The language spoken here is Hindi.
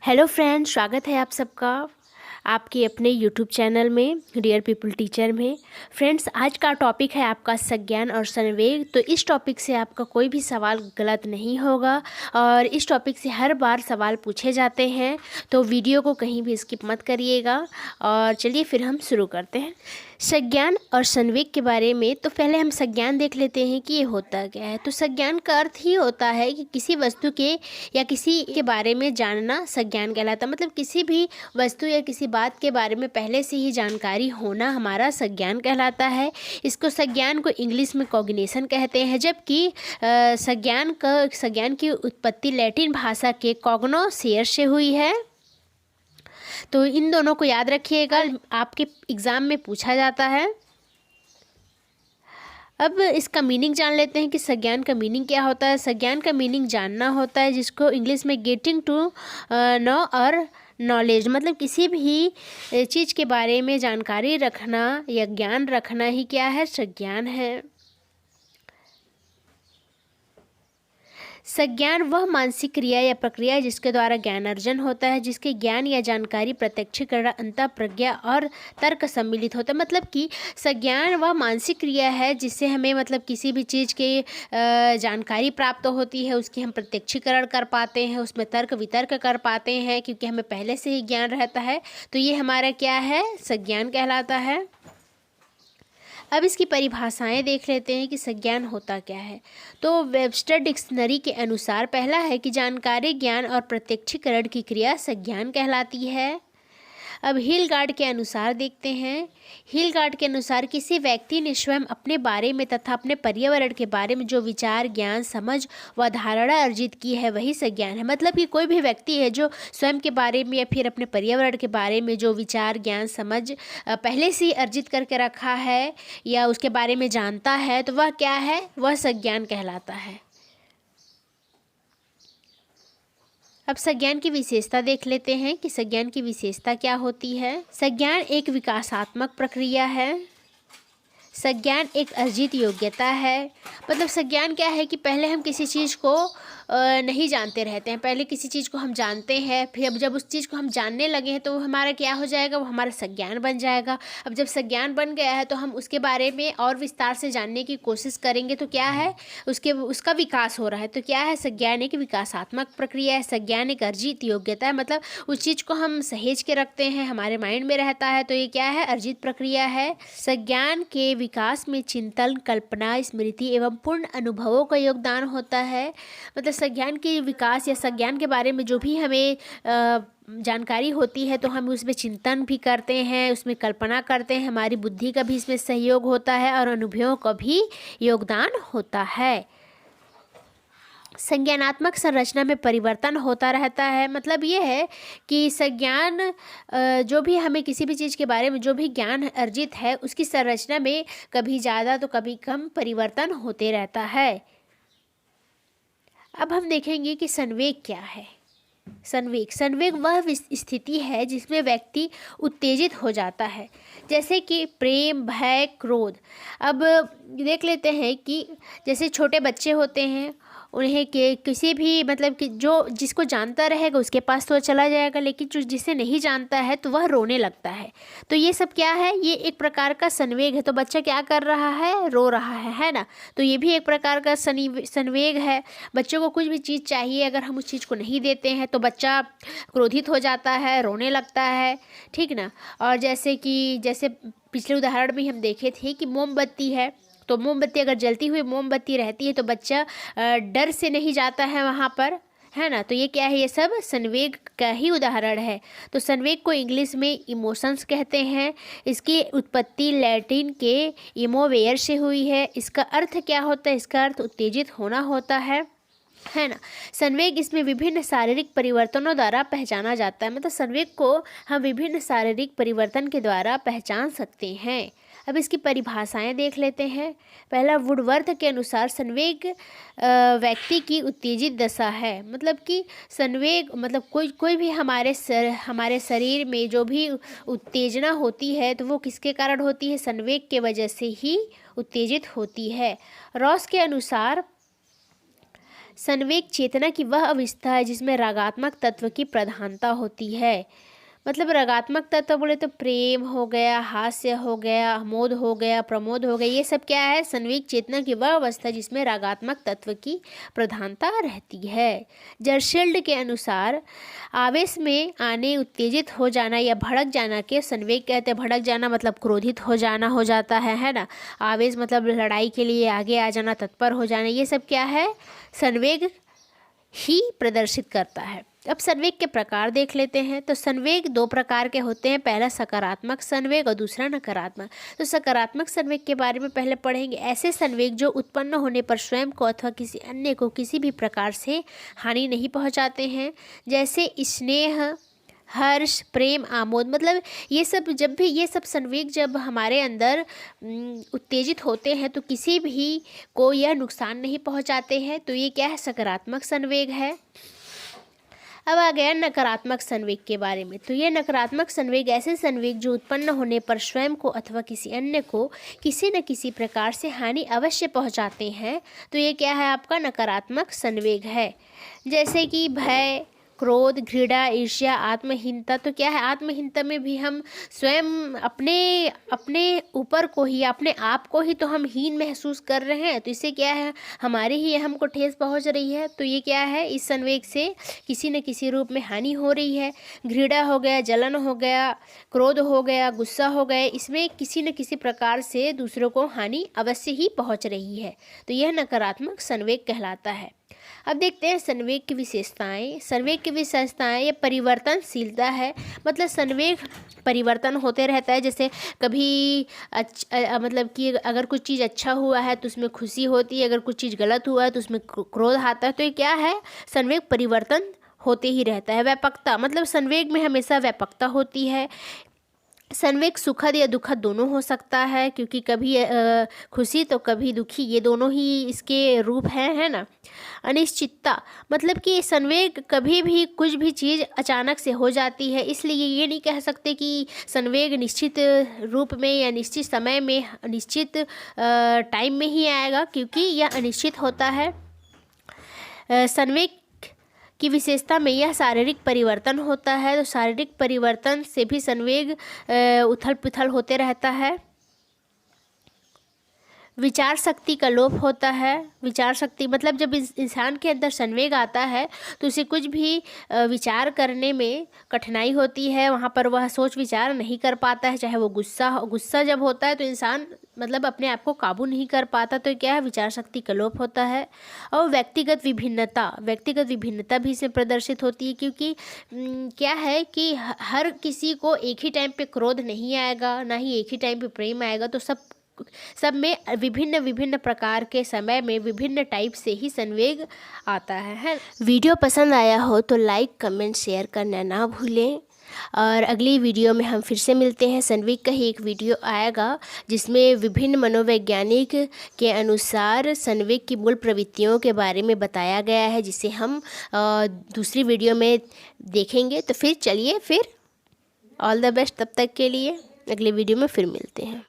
हेलो फ्रेंड्स, स्वागत है आप सबका आपके अपने यूट्यूब चैनल में डियर पीपल टीचर में। फ्रेंड्स, आज का टॉपिक है आपका संज्ञान और संवेग। तो इस टॉपिक से आपका कोई भी सवाल गलत नहीं होगा और इस टॉपिक से हर बार सवाल पूछे जाते हैं, तो वीडियो को कहीं भी स्किप मत करिएगा। और चलिए फिर हम शुरू करते हैं संज्ञान और संवेग के बारे में। तो पहले हम संज्ञान देख लेते हैं कि ये होता क्या है। तो संज्ञान का अर्थ ही होता है कि किसी वस्तु के या किसी के बारे में जानना संज्ञान कहलाता है। मतलब किसी भी वस्तु या किसी बात के बारे में पहले से ही जानकारी होना हमारा संज्ञान कहलाता है। इसको संज्ञान को इंग्लिश में कॉग्निशन कहते हैं, जबकि संज्ञान की उत्पत्ति लैटिन भाषा के कॉग्नोसियर से हुई है। तो इन दोनों को याद रखिएगा, आपके एग्ज़ाम में पूछा जाता है। अब इसका मीनिंग जान लेते हैं कि संज्ञान का मीनिंग क्या होता है। संज्ञान का मीनिंग जानना होता है, जिसको इंग्लिश में गेटिंग टू नो और नॉलेज, मतलब किसी भी चीज़ के बारे में जानकारी रखना या ज्ञान रखना ही क्या है, संज्ञान है। संज्ञान वह मानसिक क्रिया या प्रक्रिया है जिसके द्वारा ज्ञान अर्जन होता है, जिसके ज्ञान या जानकारी प्रत्यक्षीकरण, अंतःप्रज्ञा और तर्क सम्मिलित होता है। मतलब कि संज्ञान वह मानसिक क्रिया है जिससे हमें मतलब किसी भी चीज़ के जानकारी प्राप्त होती है, उसकी हम प्रत्यक्षीकरण कर पाते हैं, उसमें तर्क वितर्क कर पाते हैं, क्योंकि हमें पहले से ही ज्ञान रहता है। तो ये हमारा क्या है, संज्ञान कहलाता है। अब इसकी परिभाषाएं देख लेते हैं कि संज्ञान होता क्या है। तो वेबस्टर डिक्शनरी के अनुसार पहला है कि जानकारी, ज्ञान और प्रत्यक्षीकरण की क्रिया संज्ञान कहलाती है। अब हिलगार्ड के अनुसार देखते हैं। हिलगार्ड के अनुसार किसी व्यक्ति ने स्वयं अपने बारे में तथा अपने पर्यावरण के बारे में जो विचार, ज्ञान, समझ व धारणा अर्जित की है वही संज्ञान है। मतलब कि कोई भी व्यक्ति है जो स्वयं के बारे में या फिर अपने पर्यावरण के बारे में जो विचार, ज्ञान, समझ पहले से ही अर्जित करके रखा है या उसके बारे में जानता है, तो वह क्या है, वह संज्ञान कहलाता है। अब संज्ञान की विशेषता देख लेते हैं कि संज्ञान की विशेषता क्या होती है। संज्ञान एक विकासात्मक प्रक्रिया है। संज्ञान एक अर्जित योग्यता है। मतलब संज्ञान क्या है कि पहले हम किसी चीज़ को नहीं जानते रहते हैं, पहले किसी चीज़ को हम जानते हैं, फिर अब जब उस चीज़ को हम जानने लगे हैं तो वो हमारा क्या हो जाएगा, वो हमारा संज्ञान बन जाएगा। अब जब संज्ञान बन गया है तो हम उसके बारे में और विस्तार से जानने की कोशिश करेंगे, तो क्या है, उसका विकास हो रहा है। तो क्या है, संज्ञान एक विकासात्मक प्रक्रिया है। संज्ञान एक अर्जित योग्यता है, मतलब उस चीज़ को हम सहेज के रखते हैं, हमारे माइंड में रहता है, तो ये क्या है, अर्जित प्रक्रिया है। संज्ञान के विकास में चिंतन, कल्पना, स्मृति एवं पूर्ण अनुभवों का योगदान होता है। मतलब संज्ञान के विकास या संज्ञान के बारे में जो भी हमें जानकारी होती है तो हम उसमें चिंतन भी करते हैं, उसमें कल्पना करते हैं, हमारी बुद्धि का भी इसमें सहयोग होता है और अनुभवों का भी योगदान होता है। संज्ञानात्मक संरचना में परिवर्तन होता रहता है। मतलब ये है कि संज्ञान जो भी हमें किसी भी चीज़ के बारे में जो भी ज्ञान अर्जित है उसकी संरचना में कभी ज़्यादा तो कभी कम परिवर्तन होते रहता है। अब हम देखेंगे कि संवेग क्या है। संवेग वह स्थिति है जिसमें व्यक्ति उत्तेजित हो जाता है, जैसे कि प्रेम, भय, क्रोध। अब देख लेते हैं कि जैसे छोटे बच्चे होते हैं, उन्हें के किसी भी मतलब कि जो जिसको जानता रहेगा उसके पास तो चला जाएगा, लेकिन जो जिसे नहीं जानता है तो वह रोने लगता है। तो ये सब क्या है, ये एक प्रकार का संवेग है। तो बच्चा क्या कर रहा है, रो रहा है ना। तो ये भी एक प्रकार का संवेग है। बच्चों को कुछ भी चीज़ चाहिए, अगर हम उस चीज़ को नहीं देते हैं तो बच्चा क्रोधित हो जाता है, रोने लगता है, ठीक ना। और जैसे पिछले उदाहरण में हम देखे थे कि मोमबत्ती है, तो मोमबत्ती अगर जलती हुई मोमबत्ती रहती है तो बच्चा डर से नहीं जाता है वहाँ पर, है ना। तो ये क्या है, ये सब संवेग का ही उदाहरण है। तो संवेग को इंग्लिश में इमोशंस कहते हैं। इसकी उत्पत्ति लैटिन के इमोवेयर से हुई है। इसका अर्थ क्या होता है, इसका अर्थ उत्तेजित होना होता है ना। संवेग इसमें विभिन्न शारीरिक परिवर्तनों द्वारा पहचाना जाता है। मतलब संवेग को हम विभिन्न शारीरिक परिवर्तन के द्वारा पहचान सकते हैं। अब इसकी परिभाषाएं देख लेते हैं। पहला, वुडवर्थ के अनुसार संवेग व्यक्ति की उत्तेजित दशा है। मतलब कि संवेग मतलब कोई भी हमारे शरीर में जो भी उत्तेजना होती है तो वो किसके कारण होती है, संवेग के वजह से ही उत्तेजित होती है। रॉस के अनुसार संवेग चेतना की वह अवस्था है जिसमें रागात्मक तत्व की प्रधानता होती है। मतलब रागात्मक तत्व बोले तो प्रेम हो गया, हास्य हो गया, आमोद हो गया, प्रमोद हो गया, ये सब क्या है? संवेग चेतना की वह अवस्था जिसमें रागात्मक तत्व की प्रधानता रहती है। जर्शेल्ड के अनुसार आवेश में आने, उत्तेजित हो जाना या भड़क जाना के संवेग कहते हैं। भड़क जाना मतलब क्रोधित हो जाना हो जाता है ना। आवेश मतलब लड़ाई के लिए आगे आ जाना, तत्पर हो जाना, ये सब क्या है? संवेग ही प्रदर्शित करता है। अब संवेग के प्रकार देख लेते हैं। तो संवेग दो प्रकार के होते हैं, पहला सकारात्मक संवेग और दूसरा नकारात्मक। तो सकारात्मक संवेग के बारे में पहले पढ़ेंगे। ऐसे संवेग जो उत्पन्न होने पर स्वयं को अथवा किसी अन्य को किसी भी प्रकार से हानि नहीं पहुंचाते हैं, जैसे स्नेह, हर्ष, प्रेम, आमोद। मतलब ये सब जब भी ये सब संवेग जब हमारे अंदर उत्तेजित होते हैं तो किसी भी को यह नुकसान नहीं पहुंचाते हैं, तो ये क्या है? सकारात्मक संवेग है। अब आ गया नकारात्मक संवेग के बारे में। तो ये नकारात्मक संवेग ऐसे संवेग जो उत्पन्न होने पर स्वयं को अथवा किसी अन्य को किसी न किसी प्रकार से हानि अवश्य पहुंचाते हैं, तो ये क्या है? आपका नकारात्मक संवेग है। जैसे कि भय, क्रोध, घृणा, ईर्ष्या, आत्महीनता। तो क्या है? आत्महीनता में भी हम स्वयं अपने ऊपर को ही, अपने आप को ही तो हम हीन महसूस कर रहे हैं, तो इससे क्या है? हमारे ही हमको ठेस पहुंच रही है। तो ये क्या है? इस संवेग से किसी न किसी रूप में हानि हो रही है। घृणा हो गया, जलन हो गया, क्रोध हो गया, गुस्सा हो गया, इसमें किसी न किसी प्रकार से दूसरों को हानि अवश्य ही पहुंच रही है, तो यह नकारात्मक संवेग कहलाता है। अब देखते हैं संवेग की विशेषताएं। संवेग की विशेषताएं ये परिवर्तनशीलता है। मतलब संवेग परिवर्तन होते रहता है। जैसे कभी मतलब कि अगर कुछ चीज़ अच्छा हुआ है तो उसमें खुशी होती है, अगर कुछ चीज़ गलत हुआ है तो उसमें क्रोध आता है। तो ये क्या है? संवेग परिवर्तन होते ही रहता है। व्यापकता मतलब संवेग में हमेशा व्यापकता होती है। संवेग सुखद या दुखद दोनों हो सकता है, क्योंकि कभी खुशी तो कभी दुखी, ये दोनों ही इसके रूप हैं, है ना। अनिश्चितता मतलब कि संवेग कभी भी कुछ भी चीज़ अचानक से हो जाती है, इसलिए ये नहीं कह सकते कि संवेग निश्चित रूप में या निश्चित समय में, निश्चित टाइम में ही आएगा, क्योंकि यह अनिश्चित होता है। संवेग की विशेषता में यह शारीरिक परिवर्तन होता है। तो शारीरिक परिवर्तन से भी संवेग उथल पुथल होते रहता है। विचार शक्ति का लोप होता है। विचार शक्ति मतलब जब इंसान के अंदर संवेग आता है तो उसे कुछ भी विचार करने में कठिनाई होती है, वहाँ पर वह सोच विचार नहीं कर पाता है। चाहे वो गुस्सा जब होता है तो इंसान मतलब अपने आप को काबू नहीं कर पाता, तो क्या है? विचार शक्ति का लोप होता है। और व्यक्तिगत विभिन्नता भी इसमें प्रदर्शित होती है, क्योंकि क्या है कि हर किसी को एक ही टाइम पे क्रोध नहीं आएगा, ना ही एक ही टाइम पे प्रेम आएगा। तो सब में विभिन्न प्रकार के समय में विभिन्न टाइप से ही संवेग आता है। वीडियो पसंद आया हो तो लाइक, कमेंट, शेयर करना ना भूलें। और अगली वीडियो में हम फिर से मिलते हैं। संवेग का ही एक वीडियो आएगा जिसमें विभिन्न मनोवैज्ञानिक के अनुसार संवेग की मूल प्रवृत्तियों के बारे में बताया गया है, जिसे हम दूसरी वीडियो में देखेंगे। तो फिर चलिए, फिर ऑल द बेस्ट तब तक के लिए। अगले वीडियो में फिर मिलते हैं।